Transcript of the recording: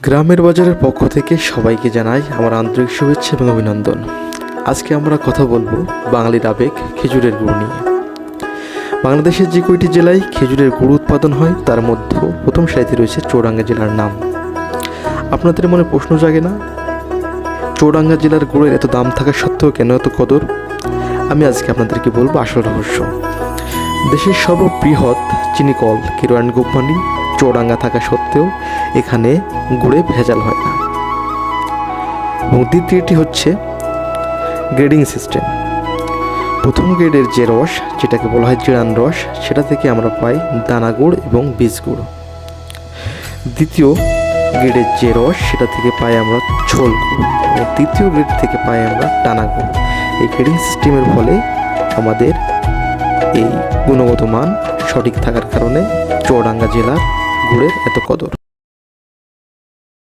গ্রামের বাজারের পক্ষ থেকে সবাইকে জানাই আমার আন্তরিক শুভেচ্ছা এবং অভিনন্দন। আজকে আমরা কথা বলবো বাঙালির আবেগ খেজুরের গুড় নিয়ে। বাংলাদেশের যে কয়টি জেলায় খেজুরের গুড় উৎপাদন হয় তার মধ্যে প্রথম সারিতে রয়েছে চুয়াডাঙ্গা জেলার নাম। আপনাদের মনে প্রশ্ন জাগে না, চুয়াডাঙ্গা জেলার গুড়ের এত দাম থাকা সত্ত্বেও কেন এত কদর? আমি আজকে আপনাদেরকে বলবো আসল রহস্য। দেশের সর্ববৃহৎ চিনি কল কিরোয়ান কোম্পানি চুয়াডাঙ্গা থাকা সত্ত্বেও এখানে গুড়ে ভেজাল হয় না। এবং দ্বিতীয়টি হচ্ছে গ্রেডিং সিস্টেম। প্রথম গ্রেডের যে রস, যেটাকে বলা হয় জিরান রস, সেটা থেকে আমরা পাই দানা গুড় এবং বীজ গুড়। দ্বিতীয় গ্রেডের যে রস, সেটা থেকে পাই আমরা ঝোল গুড়, এবং তৃতীয় গ্রেড থেকে পাই আমরা টানা গুড়। এই গ্রেডিং সিস্টেমের ফলে আমাদের এই গুণগত মান সঠিক থাকার কারণে চুয়াডাঙ্গা জেলার গুড়ের এত কদর।